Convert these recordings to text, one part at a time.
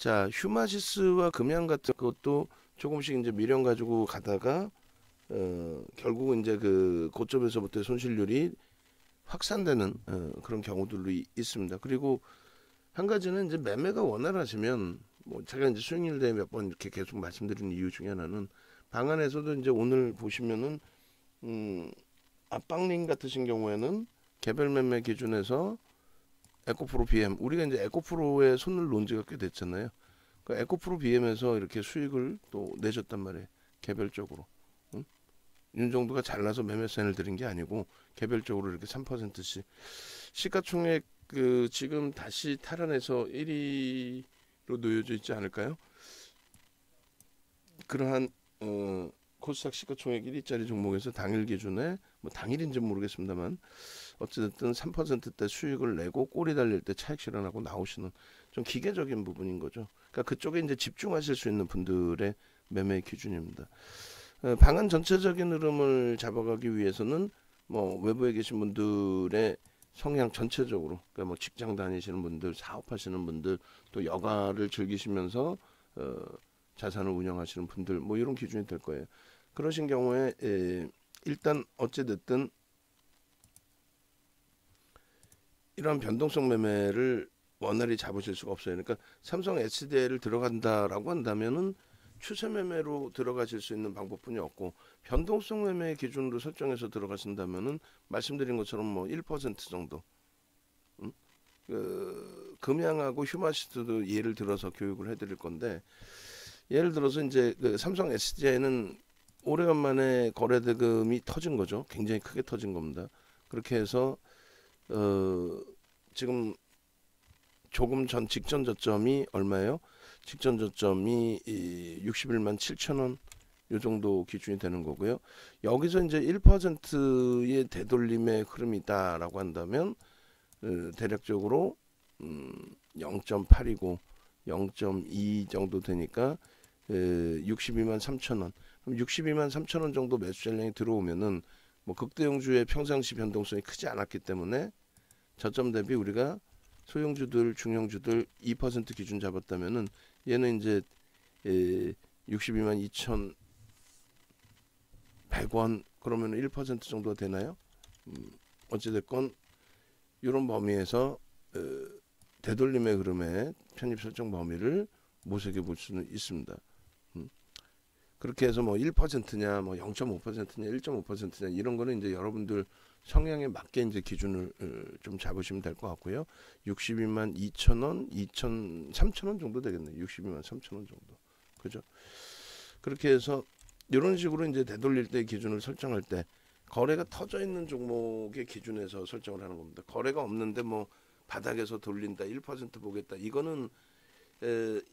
자, 휴마시스와 금양 같은 것도 조금씩 이제 미련 가지고 가다가 결국은 이제 그 고점에서부터 손실률이 확산되는 그런 경우들도 있습니다. 그리고 한 가지는 이제 매매가 원활하시면 뭐 제가 이제 수익률 대회 몇 번 이렇게 계속 말씀드리는 이유 중에 하나는 방안에서도 이제 오늘 보시면은 압박링 같으신 경우에는 개별 매매 기준에서 에코프로 BM 우리가 이제 에코프로에 손을 놓은 지가 꽤 됐잖아요. 그 에코프로 BM에서 이렇게 수익을 또 내줬단 말이에요. 개별적으로. 응? 윤정도가 잘나서 매매 사인을 드린 게 아니고 개별적으로 이렇게 3%씩 시가총액 그 지금 다시 탈환해서 1위로 놓여져 있지 않을까요? 그러한 코스닥 시가총액 1위짜리 종목에서 당일 기준에 뭐 당일인지는 모르겠습니다만 어찌됐든 3%대 수익을 내고 꼬리 달릴 때 차익 실현하고 나오시는 좀 기계적인 부분인 거죠. 그러니까 그쪽에 이제 집중하실 수 있는 분들의 매매 기준입니다. 방안 전체적인 흐름을 잡아가기 위해서는 뭐 외부에 계신 분들의 성향 전체적으로 그러니까 뭐 직장 다니시는 분들, 사업하시는 분들, 또 여가를 즐기시면서 자산을 운영하시는 분들 뭐 이런 기준이 될 거예요. 그러신 경우에 일단 어찌됐든 이런 변동성 매매를 원활히 잡으실 수가 없어요. 그러니까 삼성 SDI를 들어간다라고 한다면은 추세 매매로 들어가실 수 있는 방법뿐이 없고 변동성 매매 기준으로 설정해서 들어가신다면은 말씀드린 것처럼 뭐 1% 정도 그 금양하고 휴마시스도 예를 들어서 교육을 해드릴 건데 예를 들어서 이제 그 삼성 SDI는 오래간만에 거래 대금이 터진 거죠. 굉장히 크게 터진 겁니다. 그렇게 해서 지금 조금 전 직전 저점이 얼마예요? 직전 저점이 61만 7천 원 요 정도 기준이 되는 거고요. 여기서 이제 1%의 되돌림의 흐름이 있다라고 한다면 대략적으로 0.8이고 0.2 정도 되니까 62만 3천 원. 그럼 62만 3천 원 정도 매수 전량이 들어오면은 뭐 극대형주의 평상시 변동성이 크지 않았기 때문에 저점 대비 우리가 소형주들, 중형주들 2% 기준 잡았다면은 얘는 이제 62만 2,100원 그러면 1% 정도 되나요? 어찌됐건 이런 범위에서 되돌림의 흐름에 편입 설정 범위를 모색해 볼 수는 있습니다. 그렇게 해서 뭐 1%냐, 뭐 0.5%냐, 1.5%냐 이런 거는 이제 여러분들 성향에 맞게 이제 기준을 좀 잡으시면 될 것 같고요. 62만 2천 원, 2천, 3천 원 정도 되겠네요. 62만 3천 원 정도. 그죠? 그렇게 해서 이런 식으로 이제 되돌릴 때 기준을 설정할 때 거래가 터져 있는 종목의 기준에서 설정을 하는 겁니다. 거래가 없는데 뭐 바닥에서 돌린다, 1% 보겠다. 이거는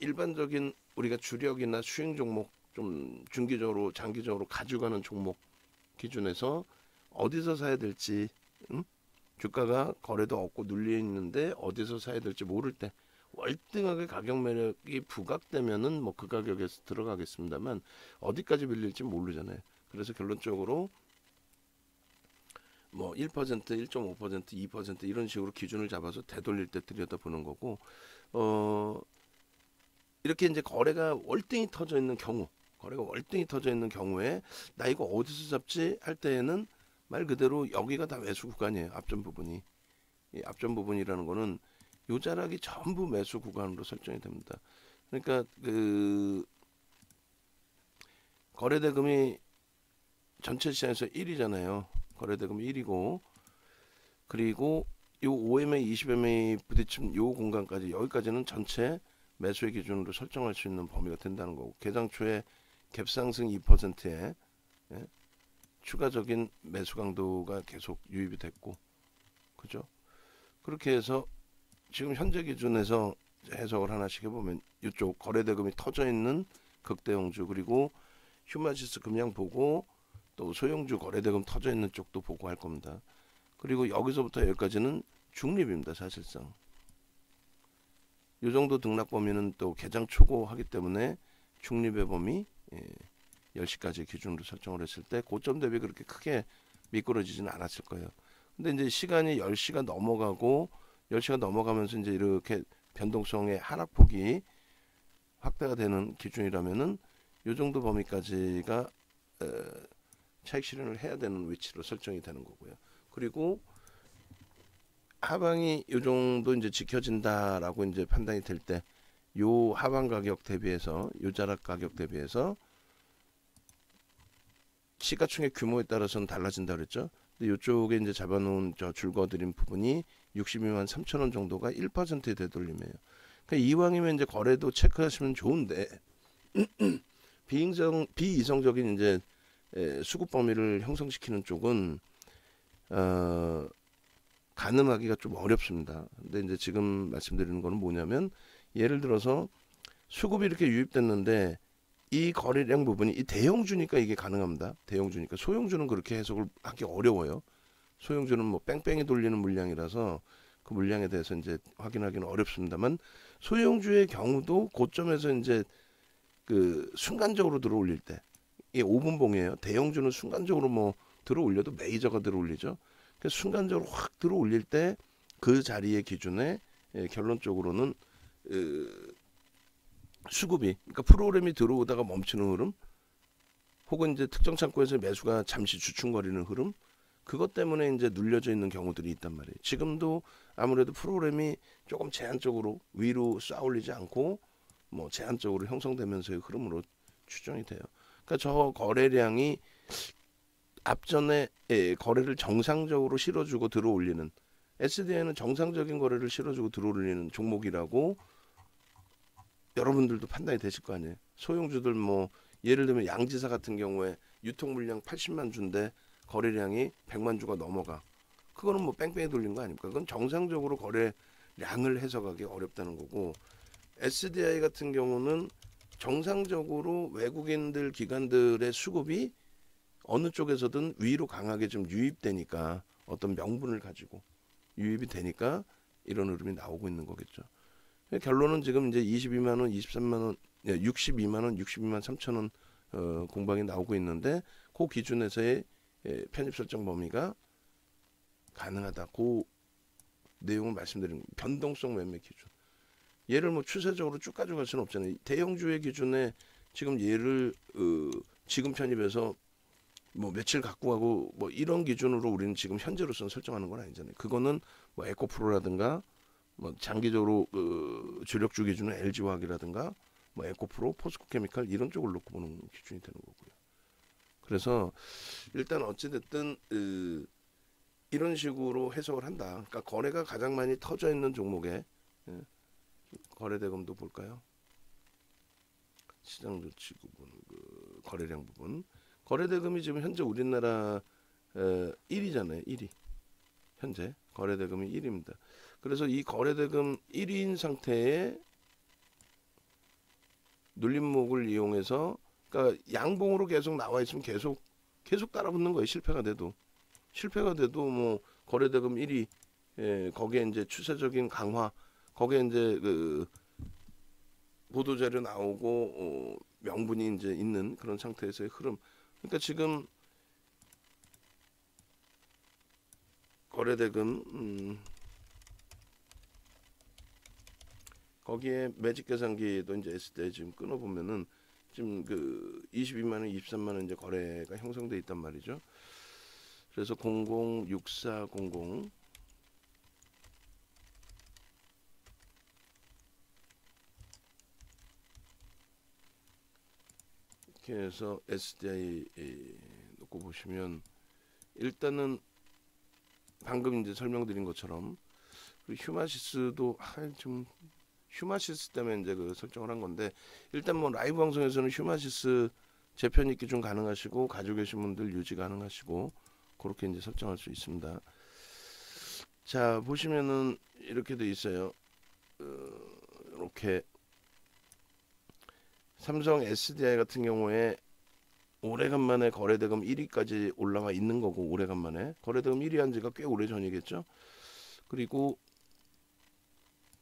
일반적인 우리가 주력이나 수익 종목 좀 중기적으로 장기적으로 가져가는 종목 기준에서 어디서 사야 될지 주가가 거래도 없고 눌려 있는데 어디서 사야 될지 모를 때 월등하게 가격 매력이 부각되면은 뭐 그 가격에서 들어가겠습니다만 어디까지 밀릴지 모르잖아요. 그래서 결론적으로 뭐 1%, 1.5%, 2% 이런 식으로 기준을 잡아서 되돌릴 때 들여다보는 거고 이렇게 이제 거래가 월등히 터져 있는 경우 거래가 월등히 터져 있는 경우에 나 이거 어디서 잡지 할 때에는 말 그대로 여기가 다 매수 구간이에요. 앞전 부분이 이 앞전 부분이라는 거는 요 자락이 전부 매수 구간으로 설정이 됩니다. 그러니까 그 거래대금이 전체 시장에서 1위잖아요. 거래대금이 1위고 그리고 요 5MA, 20MA 부딪힌 요 공간까지 여기까지는 전체 매수의 기준으로 설정할 수 있는 범위가 된다는 거고 개장 초에 갭상승 2%에 추가적인 매수 강도가 계속 유입이 됐고 그죠? 그렇게 해서 지금 현재 기준에서 해석을 하나씩 해보면 이쪽 거래대금이 터져 있는 극대형주 그리고 휴마시스 금양 보고 또 소형주 거래대금 터져 있는 쪽도 보고 할 겁니다. 그리고 여기서부터 여기까지는 중립입니다. 사실상 이 정도 등락 범위는 또 개장 초고 하기 때문에 중립의 범위 10시까지 기준으로 설정을 했을 때 고점 대비 그렇게 크게 미끄러지지는 않았을 거예요. 근데 이제 시간이 10시가 넘어가고 10시가 넘어가면서 이제 이렇게 변동성의 하락폭이 확대가 되는 기준이라면은 요 정도 범위까지가 차익 실현을 해야 되는 위치로 설정이 되는 거고요. 그리고 하방이 요 정도 이제 지켜진다라고 이제 판단이 될 때 요 하방 가격 대비해서 요 자락 가격 대비해서 시가총액 규모에 따라서는 달라진다 그랬죠. 근데 이쪽에 이제 잡아놓은 저 줄거드린 부분이 62만 3천 원 정도가 1%의 되돌림이에요. 그러니까 이왕이면 이제 거래도 체크하시면 좋은데 비이성적인 이제 수급 범위를 형성시키는 쪽은 가늠하기가 좀 어렵습니다. 근데 이제 지금 말씀드리는 거는 뭐냐면 예를 들어서 수급이 이렇게 유입됐는데 이 거래량 부분이 이 대형주니까 이게 가능합니다. 대형주니까 소형주는 그렇게 해석을 하기 어려워요. 소형주는 뭐 뺑뺑이 돌리는 물량이라서 그 물량에 대해서 이제 확인하기는 어렵습니다만 소형주의 경우도 고점에서 이제 그 순간적으로 들어올릴 때 이게 5분봉이에요. 대형주는 순간적으로 뭐 들어올려도 메이저가 들어올리죠. 그래서 순간적으로 확 들어올릴 때 그 자리의 기준에 결론적으로는 수급이 그러니까 프로그램이 들어오다가 멈추는 흐름 혹은 이제 특정 창고에서 매수가 잠시 주춤거리는 흐름 그것 때문에 이제 눌려져 있는 경우들이 있단 말이에요. 지금도 아무래도 프로그램이 조금 제한적으로 위로 쏘아올리지 않고 뭐 제한적으로 형성되면서의 흐름으로 추정이 돼요. 그러니까 저 거래량이 앞전에 거래를 정상적으로 실어주고 들어올리는 SDI는 정상적인 거래를 실어주고 들어올리는 종목이라고 여러분들도 판단이 되실 거 아니에요. 소형주들 뭐 예를 들면 양지사 같은 경우에 유통 물량 80만 주인데 거래량이 100만 주가 넘어가. 그거는 뭐 뺑뺑이 돌린 거 아닙니까? 그건 정상적으로 거래량을 해석하기 어렵다는 거고 SDI 같은 경우는 정상적으로 외국인들 기관들의 수급이 어느 쪽에서든 위로 강하게 좀 유입되니까 어떤 명분을 가지고 유입이 되니까 이런 흐름이 나오고 있는 거겠죠. 결론은 지금 이제 22만 원, 23만 원, 62만 원, 62만 3천 원 공방이 나오고 있는데 그 기준에서의 편입 설정 범위가 가능하다. 그 내용을 말씀드리는 변동성 매매 기준. 얘를 뭐 추세적으로 쭉 가져갈 수는 없잖아요. 대형주의 기준에 지금 얘를 지금 편입해서 뭐 며칠 갖고 가고 뭐 이런 기준으로 우리는 지금 현재로서는 설정하는 건 아니잖아요. 그거는 뭐 에코프로라든가 뭐 장기적으로 주력주 기준은 LG화학이라든가 뭐 에코프로, 포스코케미칼 이런 쪽을 놓고 보는 기준이 되는 거고요. 그래서 일단 어찌됐든 이런 식으로 해석을 한다. 그러니까 거래가 가장 많이 터져 있는 종목에 거래대금도 볼까요? 시장 조치 부분, 거래량 부분. 거래대금이 지금 현재 우리나라 1위잖아요. 1위. 현재 거래대금이 1위입니다. 그래서 이 거래대금 1위인 상태에 눌림목을 이용해서 그러니까 양봉으로 계속 나와 있으면 계속 따라붙는 거예요. 실패가 돼도 뭐 거래대금 1위 거기에 이제 추세적인 강화 거기에 이제 그 보도자료 나오고 명분이 이제 있는 그런 상태에서의 흐름. 그러니까 지금 거래대금 거기에 매직 계산기도 이제 SDI 지금 끊어보면은 지금 그 22만 원, 23만 원 이제 거래가 형성돼 있단 말이죠. 그래서 006400 이렇게 해서 SDI 놓고 보시면 일단은 방금 이제 설명드린 것처럼 휴마시스도 좀 휴마시스 때문에 이제 그 설정을 한 건데 일단 뭐 라이브 방송에서는 휴마시스 재편입 기준 가능하시고 가지고 계신 분들 유지 가능하시고 그렇게 이제 설정할 수 있습니다. 자 보시면은 이렇게 돼 있어요. 이렇게 삼성 SDI 같은 경우에 오래간만에 거래대금 1위까지 올라와 있는 거고 오래간만에 거래대금 1위 한 지가 꽤 오래 전이겠죠. 그리고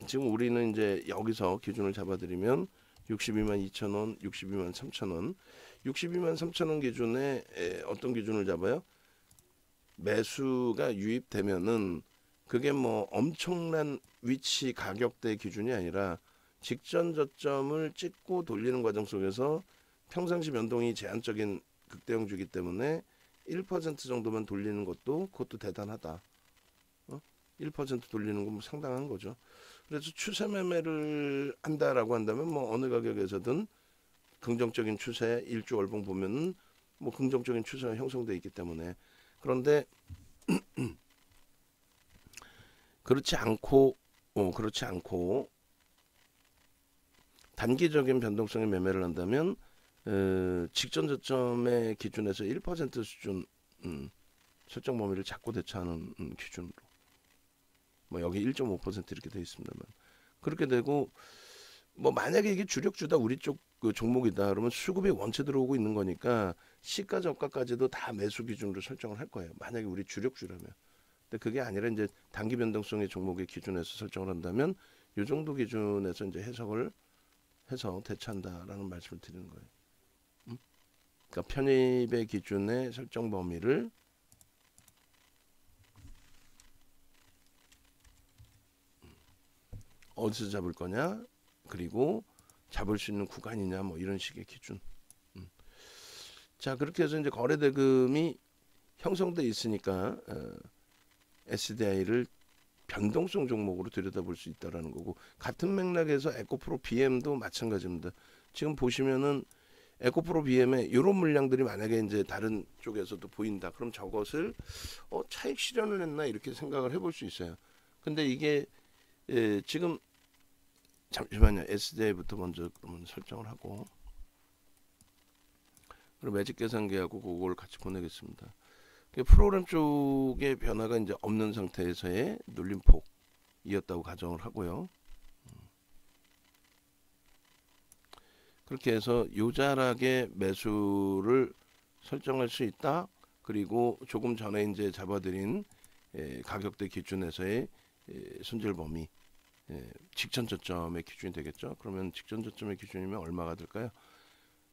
지금 우리는 이제 여기서 기준을 잡아드리면 62만 2천 원, 62만 3천 원, 62만 3천 원 기준에 어떤 기준을 잡아요? 매수가 유입되면은 그게 뭐 엄청난 위치 가격대 기준이 아니라 직전 저점을 찍고 돌리는 과정 속에서 평상시 변동이 제한적인 극대형주기 때문에 1% 정도만 돌리는 것도 그것도 대단하다. 1% 돌리는 건 뭐 상당한 거죠. 그래서 추세 매매를 한다라고 한다면 뭐 어느 가격에서든 긍정적인 추세 일주 월봉 보면은 뭐 긍정적인 추세가 형성돼 있기 때문에. 그런데 그렇지 않고 단기적인 변동성의 매매를 한다면 직전 저점의 기준에서 1% 수준 설정 범위를 잡고 대처하는 기준으로 뭐 여기 1.5% 이렇게 돼 있습니다만, 그렇게 되고 뭐 만약에 이게 주력주다 우리 쪽 그 종목이다 그러면 수급이 원체 들어오고 있는 거니까 시가 저가까지도 다 매수 기준으로 설정을 할 거예요. 만약에 우리 주력주라면. 근데 그게 아니라 이제 단기 변동성의 종목의 기준에서 설정을 한다면 이 정도 기준에서 이제 해석을 해서 대처한다라는 말씀을 드리는 거예요. 그러니까 편입의 기준의 설정 범위를 어디서 잡을 거냐, 그리고 잡을 수 있는 구간이냐, 뭐 이런 식의 기준. 자, 그렇게 해서 이제 거래 대금이 형성돼 있으니까 SDI를 변동성 종목으로 들여다볼 수 있다라는 거고, 같은 맥락에서 에코프로 BM도 마찬가지입니다. 지금 보시면은 에코프로 BM에 이런 물량들이 만약에 이제 다른 쪽에서도 보인다. 그럼 저것을 차익 실현을 했나 이렇게 생각을 해볼 수 있어요. 근데 이게 지금 잠시만요. SDI부터 먼저 그러면 설정을 하고, 그리고 매직 계산기하고 그걸 같이 보내겠습니다. 프로그램 쪽의 변화가 이제 없는 상태에서의 눌림폭이었다고 가정을 하고요. 그렇게 해서 요자락의 매수를 설정할 수 있다. 그리고 조금 전에 이제 잡아드린 가격대 기준에서의 손절 범위, 직전 저점의 기준이 되겠죠. 그러면 직전 저점의 기준이면 얼마가 될까요?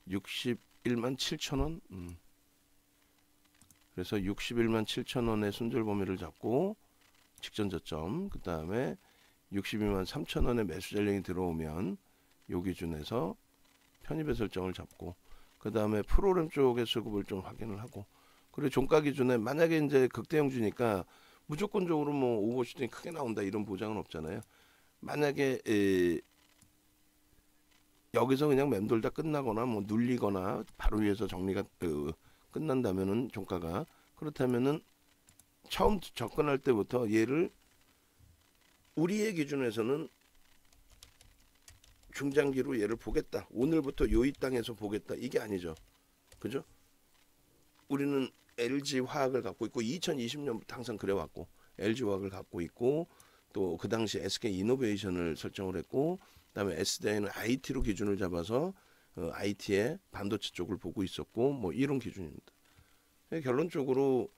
61만 7천 원. 그래서 61만 7천 원의 손절 범위를 잡고 직전 저점, 그 다음에 62만 3천 원의 매수 전량이 들어오면 요 기준에서 편입의 설정을 잡고, 그 다음에 프로그램 쪽의 수급을 좀 확인을 하고, 그리고 종가 기준에 만약에 이제 극대형주니까 무조건적으로 뭐 오버슈팅이 크게 나온다 이런 보장은 없잖아요. 만약에 여기서 그냥 맴돌다 끝나거나 뭐 눌리거나 바로 위에서 정리가 끝난다면은 종가가, 그렇다면은 처음 접근할 때부터 얘를 우리의 기준에서는 중장기로 얘를 보겠다. 오늘부터 요 이 땅에서 보겠다. 이게 아니죠. 그죠? 우리는 LG 화학을 갖고 있고 2020년부터 항상 그래왔고 LG 화학을 갖고 있고, 또 그 당시 SK 이노베이션을 설정을 했고, 그다음에 SDI는 IT로 기준을 잡아서 IT의 반도체 쪽을 보고 있었고, 뭐 이런 기준입니다. 결론적으로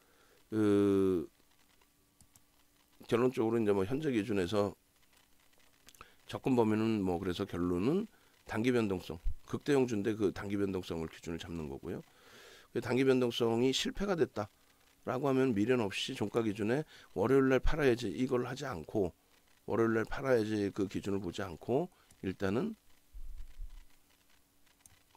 이제 뭐 현재 기준에서 접근 범위는 뭐 그래서 결론은 단기 변동성, 극대형주인데 그 단기 변동성을 기준을 잡는 거고요. 그 단기 변동성이 실패가 됐다라고 하면 미련 없이 종가 기준에 월요일날 팔아야지 이걸 하지 않고, 월요일날 팔아야지 그 기준을 보지 않고 일단은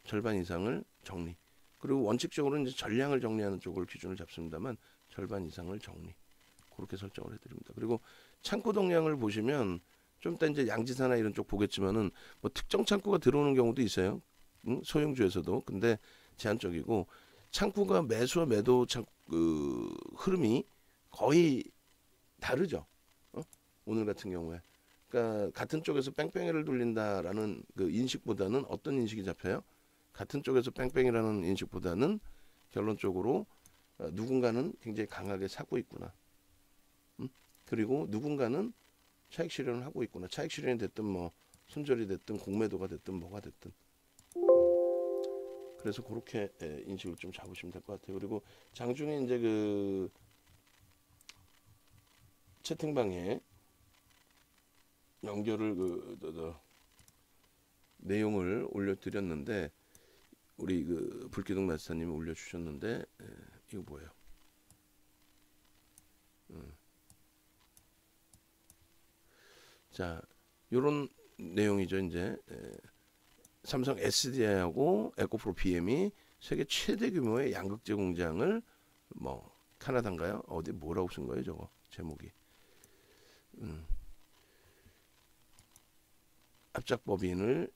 절반 이상을 정리. 그리고 원칙적으로는 이제 전량을 정리하는 쪽을 기준을 잡습니다만 절반 이상을 정리. 그렇게 설정을 해드립니다. 그리고 창고 동량을 보시면 좀 이따 이제 양지사나 이런 쪽 보겠지만은 뭐 특정 창고가 들어오는 경우도 있어요. 소형주에서도. 근데 제한적이고, 창고가 매수와 매도 흐름이 거의 다르죠. 오늘 같은 경우에. 그러니까 같은 쪽에서 뺑뺑이를 돌린다라는 그 인식보다는 어떤 인식이 잡혀요? 같은 쪽에서 뺑뺑이라는 인식보다는 결론적으로 누군가는 굉장히 강하게 사고 있구나. 그리고 누군가는 차익 실현을 하고 있구나. 차익 실현이 됐든 뭐 손절이 됐든 공매도가 됐든 뭐가 됐든. 그래서 그렇게 인식을 좀 잡으시면 될 것 같아요. 그리고 장중에 이제 그 채팅방에 연결을 내용을 올려드렸는데, 우리 그 불기둥 마스터님이 올려주셨는데, 이거 뭐예요? 자, 요런 내용이죠. 이제 삼성 SDI하고 에코프로 BM이 세계 최대 규모의 양극재 공장을 뭐 캐나다인가요? 어디 뭐라고 쓴 거예요, 저거 제목이. 합작법인을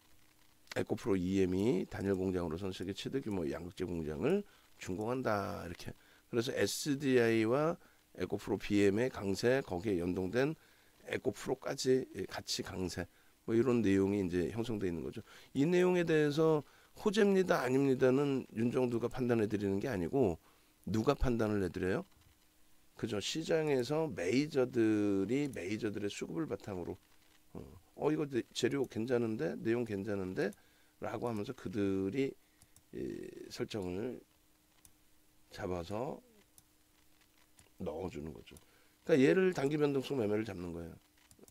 에코프로 EM이 단일 공장으로선 세계 최대 규모의 양극재 공장을 준공한다 이렇게. 그래서 SDI와 에코프로 BM의 강세, 거기에 연동된 에코프로까지 같이 강세, 뭐 이런 내용이 이제 형성되어 있는 거죠. 이 내용에 대해서 호재입니다, 아닙니다는 윤정두가 판단해 드리는 게 아니고 누가 판단을 해드려요? 그죠? 시장에서 메이저들의 수급을 바탕으로 이거 재료 괜찮은데, 내용 괜찮은데 라고 하면서 그들이 설정을 잡아서 넣어주는 거죠. 그러니까 얘를 단기 변동성 매매를 잡는 거예요.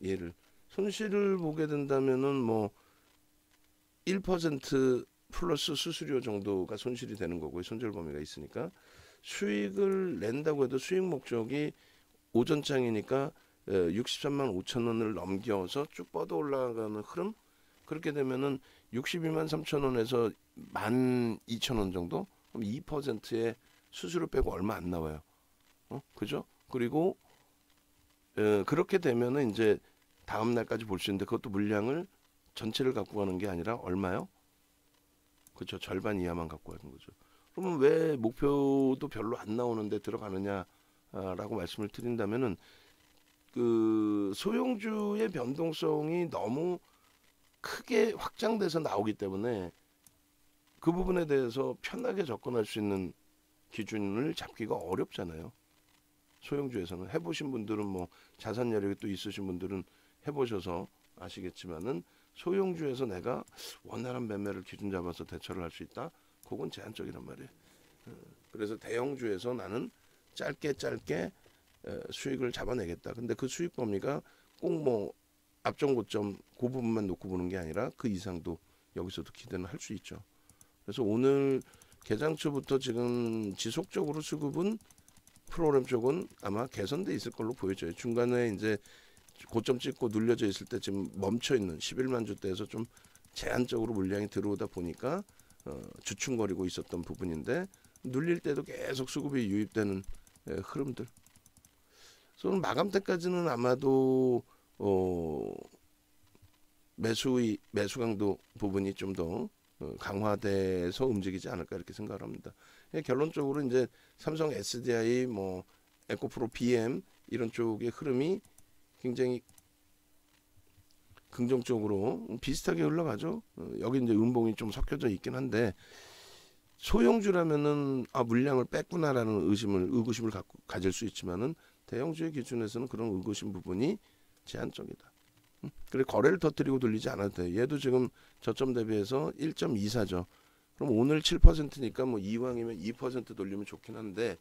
얘를 손실을 보게 된다면은 뭐 1% 플러스 수수료 정도가 손실이 되는 거고요. 손절 범위가 있으니까. 수익을 낸다고 해도 수익 목적이 오전장이니까 63만 5천 원을 넘겨서 쭉 뻗어 올라가는 흐름. 그렇게 되면은 62만 3천 원에서 12,000원 정도. 그럼 2%의 수수료 빼고 얼마 안 나와요. 그죠? 그리고 그렇게 되면은 이제 다음 날까지 볼 수 있는데, 그것도 물량을 전체를 갖고 가는 게 아니라 얼마요? 그렇죠. 절반 이하만 갖고 가는 거죠. 그러면 왜 목표도 별로 안 나오는데 들어가느냐라고 말씀을 드린다면은, 그 소형주의 변동성이 너무 크게 확장돼서 나오기 때문에 그 부분에 대해서 편하게 접근할 수 있는 기준을 잡기가 어렵잖아요. 소형주에서는 해보신 분들은, 뭐 자산 여력이 또 있으신 분들은 해보셔서 아시겠지만은, 소형주에서 내가 원활한 매매를 기준 잡아서 대처를 할 수 있다. 그건 제한적이란 말이에요. 그래서 대형주에서 나는 짧게 수익을 잡아내겠다. 근데 그 수익 범위가 꼭 뭐 앞전 고점 그 부분만 놓고 보는 게 아니라 그 이상도 여기서도 기대는 할 수 있죠. 그래서 오늘 개장 초부터 지금 지속적으로 수급은 프로그램 쪽은 아마 개선돼 있을 걸로 보여져요. 중간에 이제 고점 찍고 눌려져 있을 때 지금 멈춰 있는 11만 주대에서 좀 제한적으로 물량이 들어오다 보니까 주춤거리고 있었던 부분인데, 눌릴 때도 계속 수급이 유입되는 흐름들. 그래서 마감 때까지는 아마도 매수 강도 부분이 좀 더 강화돼서 움직이지 않을까 이렇게 생각을 합니다. 결론적으로 이제 삼성 SDI, 뭐 에코프로 BM 이런 쪽의 흐름이 굉장히 긍정적으로 비슷하게 흘러가죠. 여기 이제 음봉이 좀 섞여져 있긴 한데, 소형주라면은 물량을 뺐구나라는 의구심을 가질 수 있지만은, 대형주의 기준에서는 그런 의구심 부분이 제한적이다. 그래 거래를 터뜨리고 돌리지 않아도 돼. 얘도 지금 저점 대비해서 1.24죠. 그럼 오늘 7%니까 뭐 이왕이면 2% 돌리면 좋긴 한데,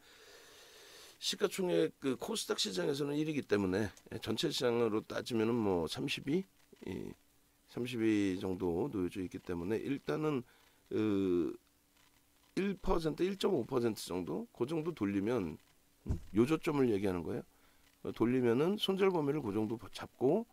시가총액 그 코스닥 시장에서는 1이기 때문에 전체 시장으로 따지면은 뭐 32 정도 놓여져 있기 때문에, 일단은 1%, 1.5% 정도, 그 정도 돌리면, 요저점을 얘기하는 거예요. 돌리면은 손절 범위를 그 정도 잡고,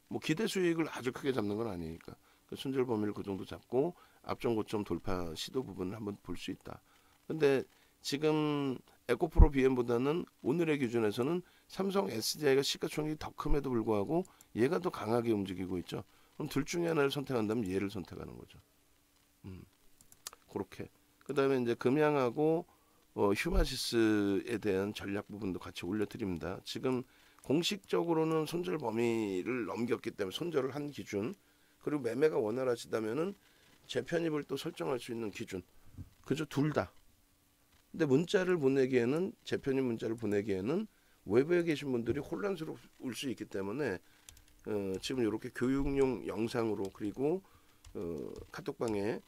뭐 기대 수익을 아주 크게 잡는 건 아니니까 그 손절 범위를 그 정도 잡고 앞전 고점 돌파 시도 부분을 한번 볼 수 있다. 근데 지금 에코프로 BM보다는 오늘의 기준에서는 삼성 SDI가 시가총액이 더 큼에도 불구하고 얘가 더 강하게 움직이고 있죠. 그럼 둘 중에 하나를 선택한다면 얘를 선택하는 거죠. 그렇게. 그 다음에 이제 금양하고 휴마시스에 대한 전략 부분도 같이 올려드립니다. 지금 공식적으로는 손절 범위를 넘겼기 때문에 손절을 한 기준, 그리고 매매가 원활하시다면은 재편입을 또 설정할 수 있는 기준, 그죠? 둘 다. 근데 문자를 보내기에는, 재편입 문자를 보내기에는 외부에 계신 분들이 혼란스러울 수 있기 때문에 지금 이렇게 교육용 영상으로, 그리고 카톡방에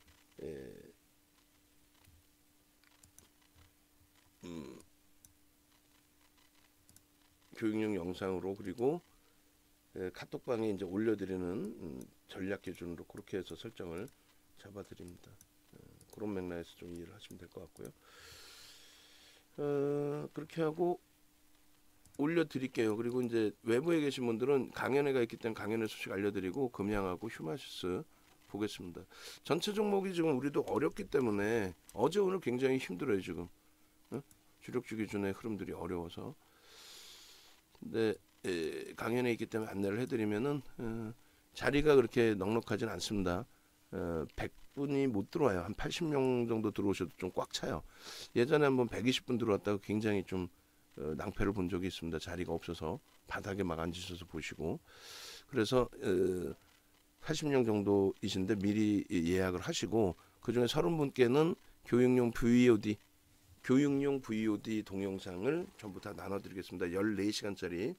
교육용 영상으로, 그리고 카톡방에 이제 올려드리는 전략 기준으로 그렇게 해서 설정을 잡아드립니다. 그런 맥락에서 좀 이해를 하시면 될 것 같고요. 그렇게 하고 올려드릴게요. 그리고 이제 외부에 계신 분들은 강연회가 있기 때문에 강연회 소식 알려드리고 금양하고 휴마시스 보겠습니다. 전체 종목이 지금 우리도 어렵기 때문에 어제 오늘 굉장히 힘들어요 지금. 주력주 기준의 흐름들이 어려워서. 근데 강연회 있기 때문에 안내를 해드리면은 자리가 그렇게 넉넉하진 않습니다. 100분이 못 들어와요. 한 80명 정도 들어오셔도 좀 꽉 차요. 예전에 한번 120분 들어왔다가 굉장히 좀 낭패를 본 적이 있습니다. 자리가 없어서 바닥에 막 앉으셔서 보시고. 그래서 80명 정도이신데 미리 예약을 하시고 그중에 30분께는 교육용 VOD 동영상을 전부 다 나눠드리겠습니다. 14시간짜리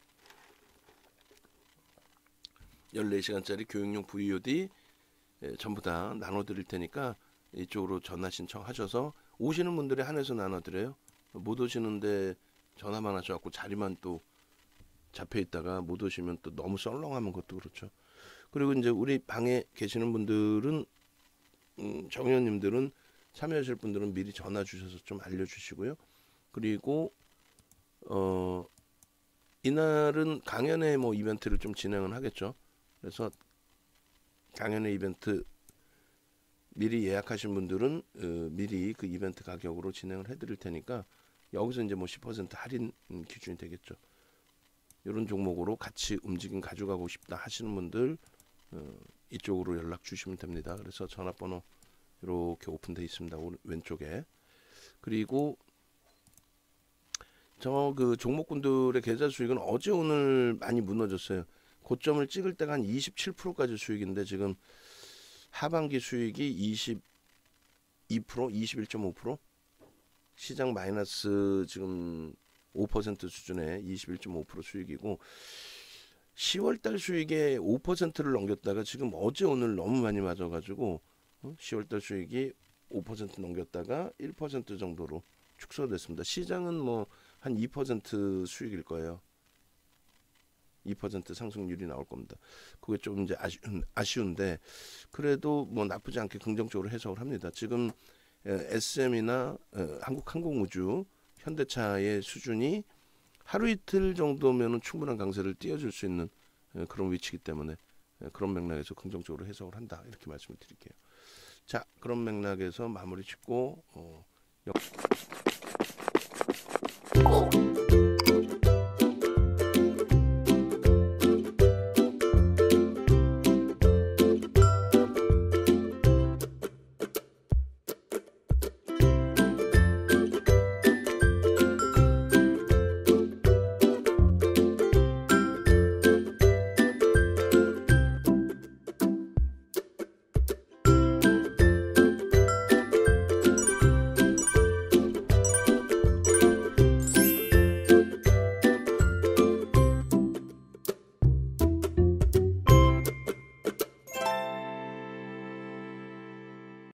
교육용 VOD 전부 다 나눠드릴 테니까 이쪽으로 전화 신청하셔서 오시는 분들에 한해서 나눠드려요. 못 오시는데 전화만 하셔갖고 자리만 또 잡혀있다가 못 오시면 또 너무 썰렁하면 그것도 그렇죠. 그리고 이제 우리 방에 계시는 분들은 정의원님들은 참여하실 분들은 미리 전화 주셔서 좀 알려주시고요. 그리고 이날은 강연회 뭐 이벤트를 좀 진행을 하겠죠. 그래서 강연회 이벤트 미리 예약하신 분들은 미리 그 이벤트 가격으로 진행을 해드릴 테니까 여기서 이제 뭐 10% 할인 기준이 되겠죠. 이런 종목으로 같이 움직임 가져가고 싶다 하시는 분들 이쪽으로 연락 주시면 됩니다. 그래서 전화번호 이렇게 오픈되어 있습니다. 왼쪽에. 그리고 저 그 종목군들의 계좌 수익은 어제 오늘 많이 무너졌어요. 고점을 찍을 때가 한 27%까지 수익인데 지금 하반기 수익이 22%, 21.5%, 시장 마이너스 지금 5% 수준의 21.5% 수익이고 10월달 수익에 5%를 넘겼다가 지금 어제 오늘 너무 많이 맞아가지고 10월달 수익이 5% 넘겼다가 1% 정도로 축소됐습니다. 시장은 뭐 한 2% 수익일 거예요. 2% 상승률이 나올 겁니다. 그게 좀 이제 아쉬운데 그래도 뭐 나쁘지 않게 긍정적으로 해석을 합니다. 지금 SM이나 한국항공우주, 현대차의 수준이 하루 이틀 정도면은 충분한 강세를 띄워줄 수 있는 그런 위치이기 때문에 그런 맥락에서 긍정적으로 해석을 한다 이렇게 말씀을 드릴게요. 자, 그런 맥락에서 마무리 짓고